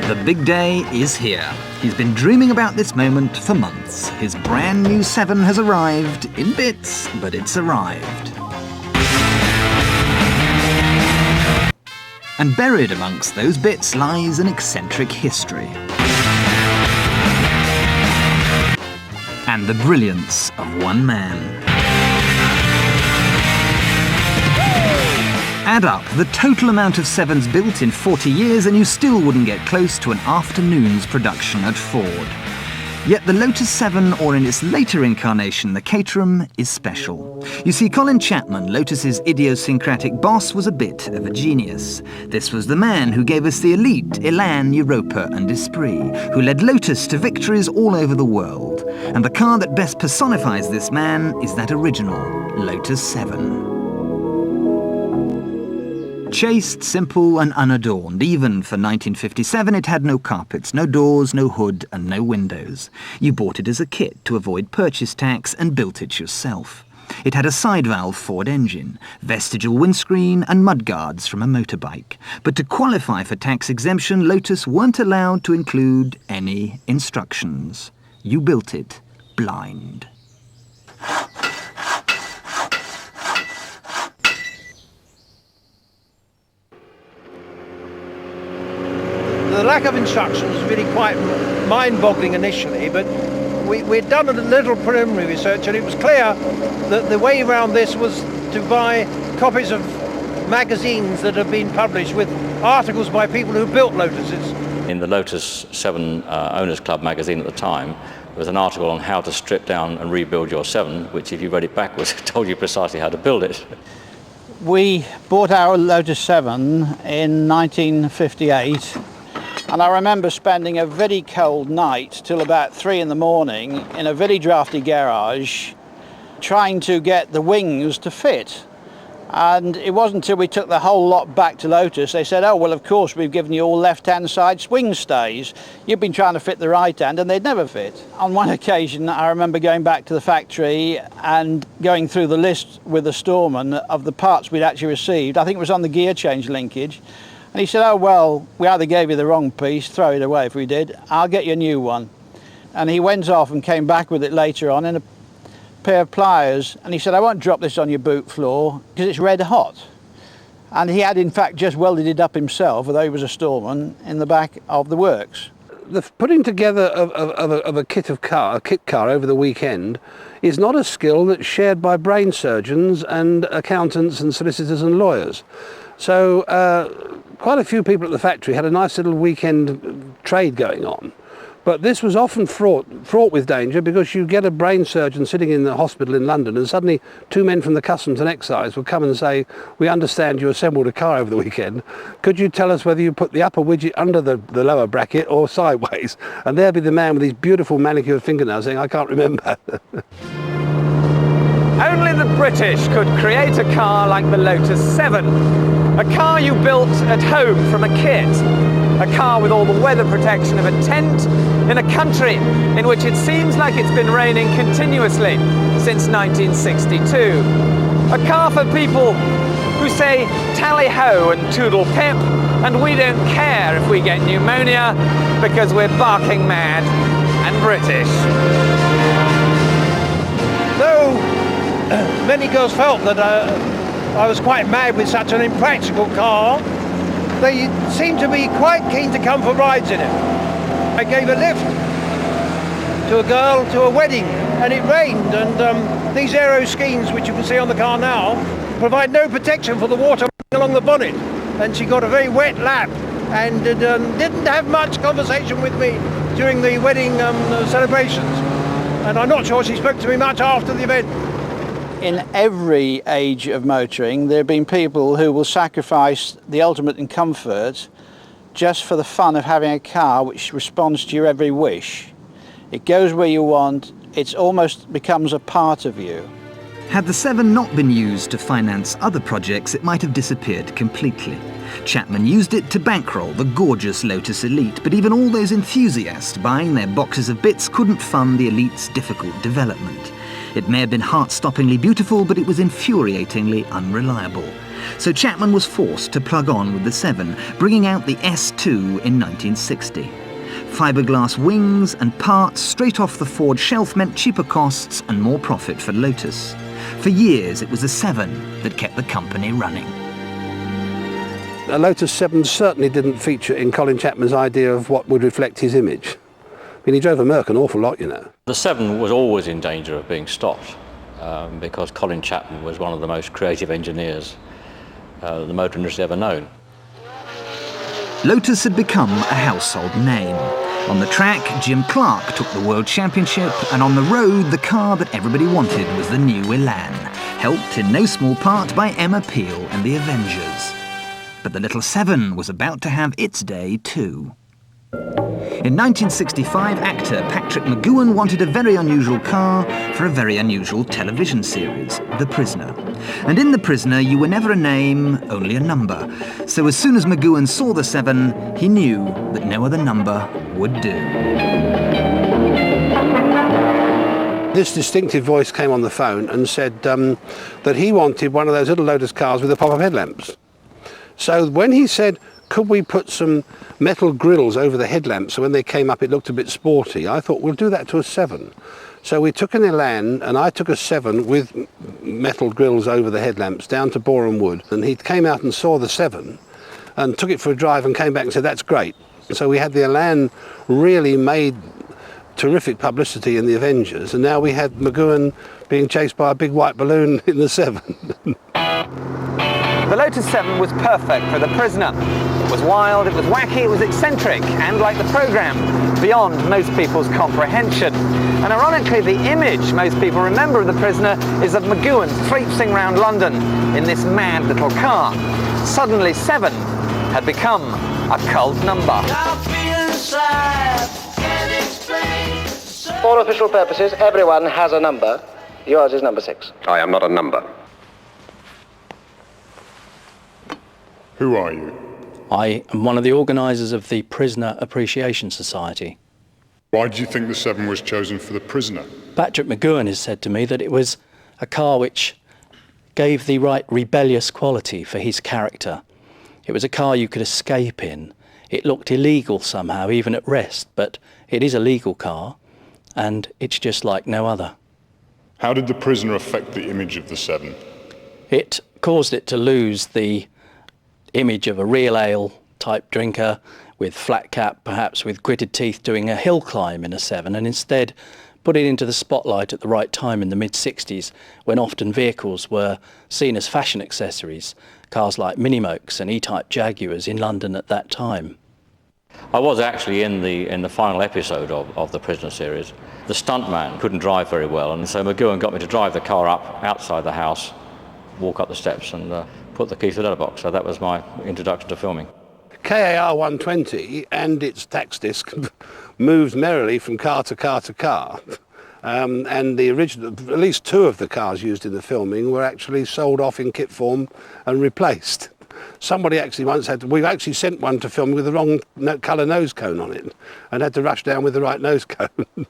The big day is here. He's been dreaming about this moment for months. His brand new Seven has arrived, in bits, but it's arrived. And buried amongst those bits lies an eccentric history. And the brilliance of one man. Add up the total amount of Sevens built in 40 years and you still wouldn't get close to an afternoon's production at Ford. Yet the Lotus 7, or in its later incarnation, the Caterham, is special. You see, Colin Chapman, Lotus's idiosyncratic boss, was a bit of a genius. This was the man who gave us the Elite, Elan, Europa and Esprit, who led Lotus to victories all over the world. And the car that best personifies this man is that original Lotus 7. Chaste, simple and unadorned. Even for 1957 it had no carpets, no doors, no hood and no windows. You bought it as a kit to avoid purchase tax and built it yourself. It had a side-valve Ford engine, vestigial windscreen and mudguards from a motorbike. But to qualify for tax exemption, Lotus weren't allowed to include any instructions. You built it blind. The lack of instructions was really quite mind-boggling initially, but we'd done a little preliminary research and it was clear that the way around this was to buy copies of magazines that have been published with articles by people who built Lotuses. In the Lotus 7 Owners Club magazine at the time, there was an article on how to strip down and rebuild your 7, which if you read it backwards, told you precisely how to build it. We bought our Lotus 7 in 1958. And I remember spending a very cold night till about 3 in the morning in a very drafty garage trying to get the wings to fit. And it wasn't until we took the whole lot back to Lotus, they said, oh, well, of course, we've given you all left-hand side swing stays. You've been trying to fit the right hand, and they'd never fit. On one occasion, I remember going back to the factory and going through the list with the storeman of the parts we'd actually received. I think it was on the gear change linkage. And he said, oh, well, we either gave you the wrong piece, throw it away if we did, I'll get you a new one. And he went off and came back with it later on in a pair of pliers. And he said, I won't drop this on your boot floor because it's red hot. And he had, in fact, just welded it up himself, although he was a storeman, in the back of the works. The putting together of a kit car over the weekend is not a skill that's shared by brain surgeons and accountants and solicitors and lawyers. So quite a few people at the factory had a nice little weekend trade going on. But this was often fraught with danger because you get a brain surgeon sitting in the hospital in London and suddenly 2 men from the Customs and Excise would come and say, we understand you assembled a car over the weekend. Could you tell us whether you put the upper widget under the lower bracket or sideways? And there'd be the man with these beautiful manicured fingernails saying, I can't remember. Only the British could create a car like the Lotus 7. A car you built at home from a kit. A car with all the weather protection of a tent in a country in which it seems like it's been raining continuously since 1962. A car for people who say tally-ho and toodle-pip, and we don't care if we get pneumonia because we're barking mad and British. Though many girls felt that I was quite mad with such an impractical car, they seemed to be quite keen to come for rides in it. I gave a lift to a girl to a wedding and it rained, and these aero skins, which you can see on the car now, provide no protection for the water along the bonnet, and she got a very wet lap and didn't have much conversation with me during the wedding celebrations, and I'm not sure she spoke to me much after the event. In every age of motoring, there have been people who will sacrifice the ultimate in comfort just for the fun of having a car which responds to your every wish. It goes where you want, it almost becomes a part of you. Had the 7 not been used to finance other projects, it might have disappeared completely. Chapman used it to bankroll the gorgeous Lotus Elite, but even all those enthusiasts buying their boxes of bits couldn't fund the Elite's difficult development. It may have been heart-stoppingly beautiful, but it was infuriatingly unreliable. So Chapman was forced to plug on with the 7, bringing out the S2 in 1960. Fiberglass wings and parts straight off the Ford shelf meant cheaper costs and more profit for Lotus. For years, it was the 7 that kept the company running. A Lotus 7 certainly didn't feature in Colin Chapman's idea of what would reflect his image. I mean, he drove a Merc an awful lot, you know. The 7 was always in danger of being stopped because Colin Chapman was one of the most creative engineers the motor industry ever known. Lotus had become a household name. On the track, Jim Clark took the World Championship, and on the road, the car that everybody wanted was the new Elan, helped in no small part by Emma Peel and the Avengers. But the little 7 was about to have its day too. In 1965, actor Patrick McGoohan wanted a very unusual car for a very unusual television series, The Prisoner. And in The Prisoner, you were never a name, only a number. So as soon as McGoohan saw the 7, he knew that no other number would do. This distinctive voice came on the phone and said that he wanted one of those little Lotus cars with the pop-up headlamps. So when he said, could we put some metal grills over the headlamps so when they came up it looked a bit sporty, I thought we'll do that to a 7. So we took an Elan and I took a 7 with metal grills over the headlamps down to Boreham Wood, and he came out and saw the 7 and took it for a drive and came back and said, that's great. So we had the Elan really made terrific publicity in the Avengers, and now we had McGoohan being chased by a big white balloon in the 7. The Lotus 7 was perfect for The Prisoner. It was wild, it was wacky, it was eccentric, and like the programme, beyond most people's comprehension. And ironically, the image most people remember of The Prisoner is of McGoohan traipsing around London in this mad little car. Suddenly 7 had become a cult number. For official purposes, everyone has a number. Yours is number 6. I am not a number. Who are you? I am one of the organisers of the Prisoner Appreciation Society. Why do you think the 7 was chosen for The Prisoner? Patrick McGoohan has said to me that it was a car which gave the right rebellious quality for his character. It was a car you could escape in. It looked illegal somehow, even at rest, but it is a legal car, and it's just like no other. How did The Prisoner affect the image of the 7? It caused it to lose the image of a real ale type drinker with flat cap, perhaps with gritted teeth, doing a hill climb in a 7, and instead put it into the spotlight at the right time in the mid-60s, when often vehicles were seen as fashion accessories, cars like Minimokes and E-Type Jaguars in London at that time. I was actually in the final episode of the Prisoner series. The stuntman couldn't drive very well, and so McGoohan got me to drive the car up outside the house, walk up the steps and put the key to the letterbox. So that was my introduction to filming. KAR 120 and its tax disc moved merrily from car to car to car. And the original, at least 2 of the cars used in the filming were actually sold off in kit form and replaced. Somebody actually once we've actually sent one to film with the wrong colour nose cone on it and had to rush down with the right nose cone.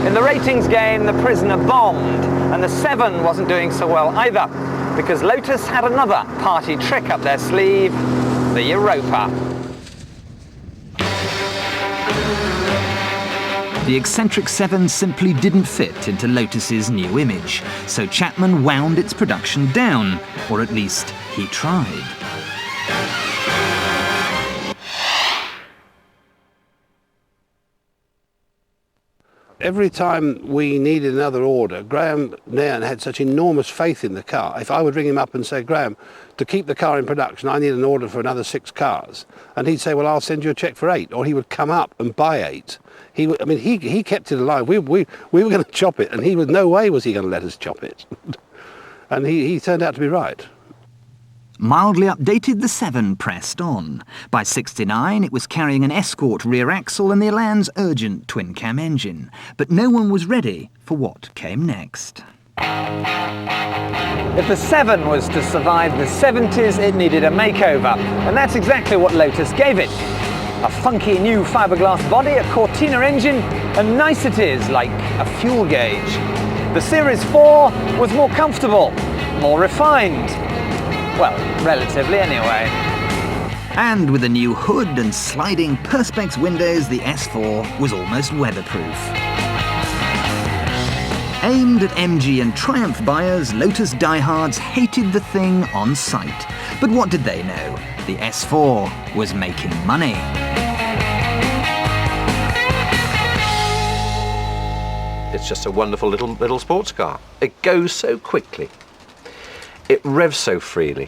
In the ratings game, The Prisoner bombed, and the 7 wasn't doing so well either, because Lotus had another party trick up their sleeve, the Europa. The eccentric 7 simply didn't fit into Lotus's new image, so Chapman wound its production down, or at least he tried. Every time we needed another order, Graham Nairn had such enormous faith in the car. If I would ring him up and say, Graham, to keep the car in production, I need an order for another 6 cars. And he'd say, well, I'll send you a cheque for 8. Or he would come up and buy 8. He kept it alive. We were going to chop it, and no way was he going to let us chop it. And he turned out to be right. Mildly updated, the 7 pressed on. By '69, it was carrying an Escort rear axle and the Elan's urgent twin-cam engine. But no one was ready for what came next. If the 7 was to survive the 70s, it needed a makeover, and that's exactly what Lotus gave it. A funky new fiberglass body, a Cortina engine, and niceties like a fuel gauge. The Series 4 was more comfortable, more refined. Well, relatively anyway. And with a new hood and sliding Perspex windows, the S4 was almost weatherproof. Aimed at MG and Triumph buyers, Lotus diehards hated the thing on sight. But what did they know? The S4 was making money. It's just a wonderful little sports car. It goes so quickly. It revs so freely.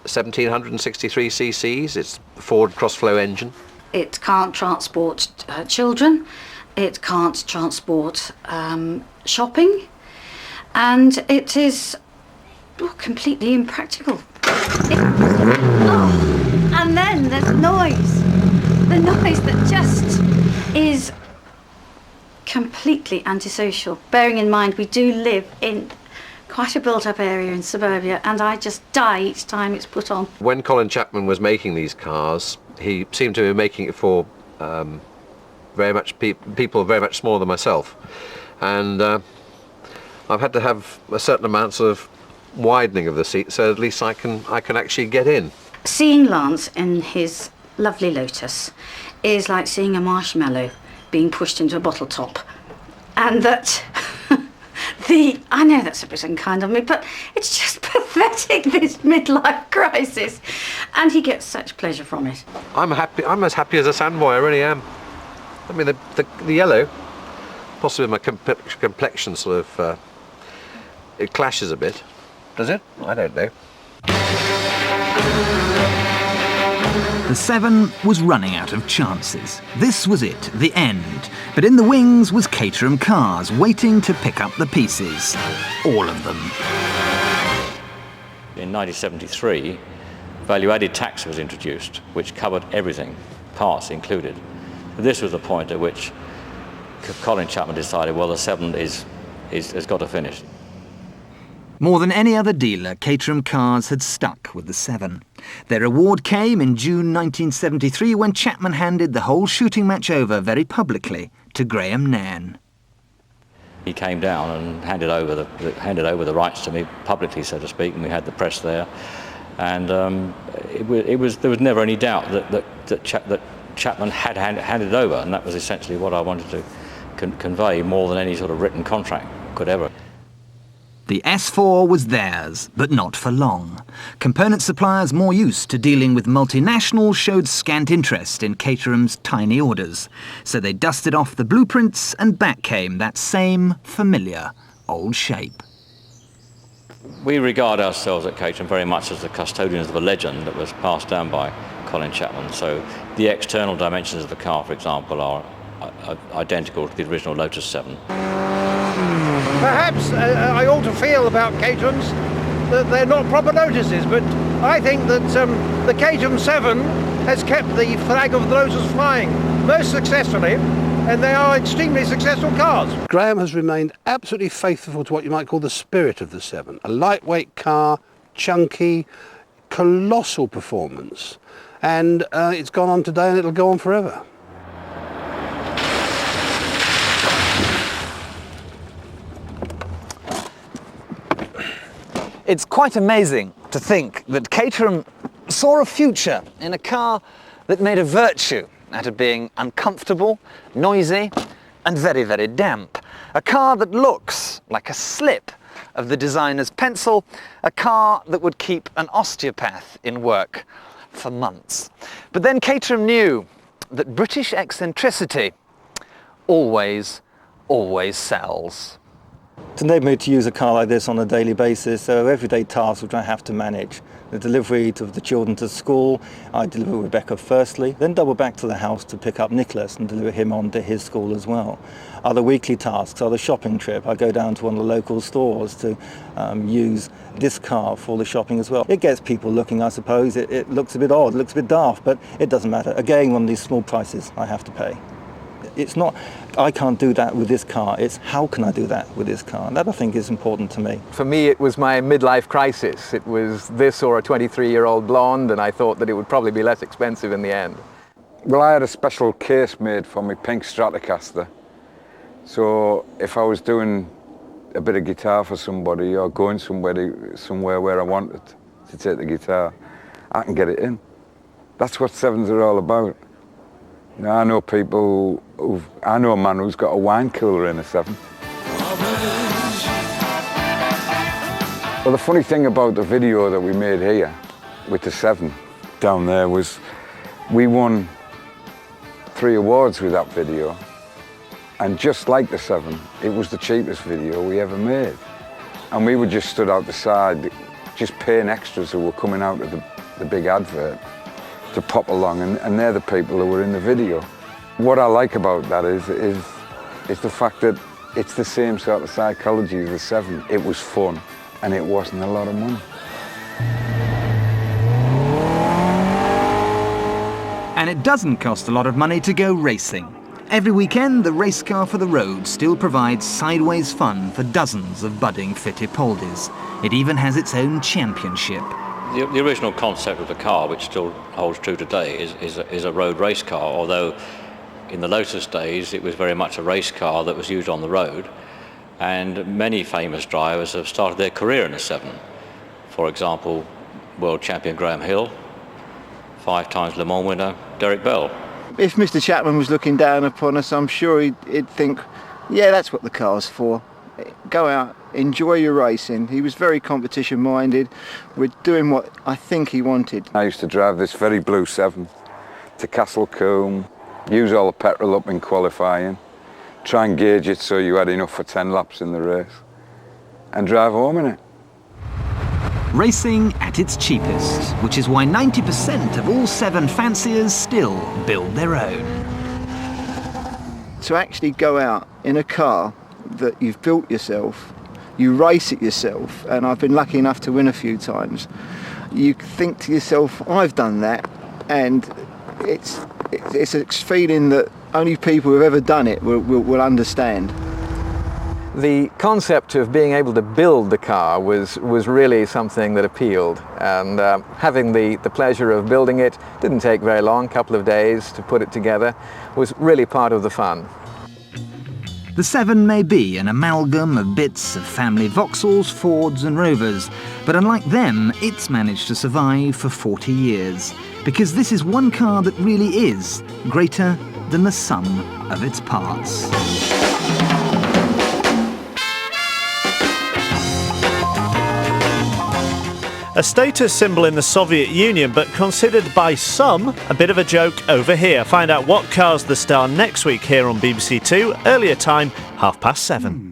1763 cc's, it's Ford cross-flow engine. It can't transport children, it can't transport shopping, and it is completely impractical. And then there's noise. The noise that just is completely antisocial. Bearing in mind we do live in quite a built-up area in suburbia, and I just die each time it's put on. When Colin Chapman was making these cars, he seemed to be making it for very much people very much smaller than myself, and I've had to have a certain amount of widening of the seat so at least I can actually get in. Seeing Lance in his lovely Lotus is like seeing a marshmallow being pushed into a bottle top, and that I know that's a bit unkind of me, but it's just pathetic, this midlife crisis, and he gets such pleasure from it. I'm as happy as a sandboy, I really am. I mean, the yellow, possibly my complexion sort of, it clashes a bit. Does it? I don't know. The 7 was running out of chances. This was it, the end. But in the wings was Caterham Cars, waiting to pick up the pieces. All of them. In 1973, value-added tax was introduced, which covered everything, parts included. This was the point at which Colin Chapman decided, well, the 7 has got to finish. More than any other dealer, Caterham Cars had stuck with the 7. Their award came in June 1973 when Chapman handed the whole shooting match over very publicly to Graham Nairn. He came down and handed over the rights to me publicly, so to speak, and we had the press there. And there was never any doubt that Chapman had handed it over, and that was essentially what I wanted to convey more than any sort of written contract could ever. The S4 was theirs, but not for long. Component suppliers more used to dealing with multinationals showed scant interest in Caterham's tiny orders. So they dusted off the blueprints and back came that same familiar old shape. We regard ourselves at Caterham very much as the custodians of a legend that was passed down by Colin Chapman. So the external dimensions of the car, for example, are identical to the original Lotus 7. Perhaps I ought to feel about Caterhams that they're not proper Lotuses, but I think that the Caterham 7 has kept the flag of the Lotus flying most successfully, and they are extremely successful cars. Graham has remained absolutely faithful to what you might call the spirit of the 7. A lightweight car, chunky, colossal performance, and it's gone on today and it'll go on forever. It's quite amazing to think that Caterham saw a future in a car that made a virtue out of being uncomfortable, noisy, and very, very damp. A car that looks like a slip of the designer's pencil, a car that would keep an osteopath in work for months. But then Caterham knew that British eccentricity always sells. It's enabled me to use a car like this on a daily basis, so everyday tasks which I have to manage. The delivery of the children to school, I deliver Rebecca firstly, then double back to the house to pick up Nicholas and deliver him on to his school as well. Other weekly tasks are the shopping trip. I go down to one of the local stores to use this car for the shopping as well. It gets people looking, I suppose. It looks a bit odd, it looks a bit daft, but it doesn't matter. Again, one of these small prices I have to pay. It's not, I can't do that with this car, it's how can I do that with this car? And that I think is important to me. For me, it was my midlife crisis. It was this or a 23-year-old blonde, and I thought that it would probably be less expensive in the end. Well, I had a special case made for my pink Stratocaster. So if I was doing a bit of guitar for somebody or going somewhere where I wanted to take the guitar, I can get it in. That's what sevens are all about. You know, I know a man who's got a wine cooler in a seven. Well, the funny thing about the video that we made here with the seven down there was we won 3 awards with that video. And just like the seven, it was the cheapest video we ever made. And we were just stood out the side, just paying extras who were coming out of the big advert to pop along, and they're the people who were in the video. What I like about that is the fact that it's the same sort of psychology as the seven. It was fun, and it wasn't a lot of money. And it doesn't cost a lot of money to go racing. Every weekend, the race car for the road still provides sideways fun for dozens of budding Fittipaldis. It even has its own championship. The original concept of the car, which still holds true today, is a road race car, although in the Lotus days it was very much a race car that was used on the road, and many famous drivers have started their career in a seven. For example, world champion Graham Hill, 5 times Le Mans winner Derek Bell. If Mr. Chapman was looking down upon us, I'm sure he'd think, yeah, that's what the car's for. Go out, enjoy your racing. He was very competition minded. We're doing what I think he wanted. I used to drive this very blue seven to Castlecombe, use all the petrol up in qualifying, try and gauge it so you had enough for 10 laps in the race, and drive home in it. Racing at its cheapest, which is why 90% of all seven fanciers still build their own. To actually go out in a car that you've built yourself, you race it yourself, and I've been lucky enough to win a few times, you think to yourself, I've done that, and it's a feeling that only people who've ever done it will understand. The concept of being able to build the car was really something that appealed, and having the pleasure of building it didn't take very long, a couple of days to put it together, was really part of the fun. The Seven may be an amalgam of bits of family Vauxhalls, Fords and Rovers, but unlike them, it's managed to survive for 40 years, because this is one car that really is greater than the sum of its parts. A status symbol in the Soviet Union, but considered by some a bit of a joke over here. Find out what car's the star next week here on BBC Two, earlier time, 7:30.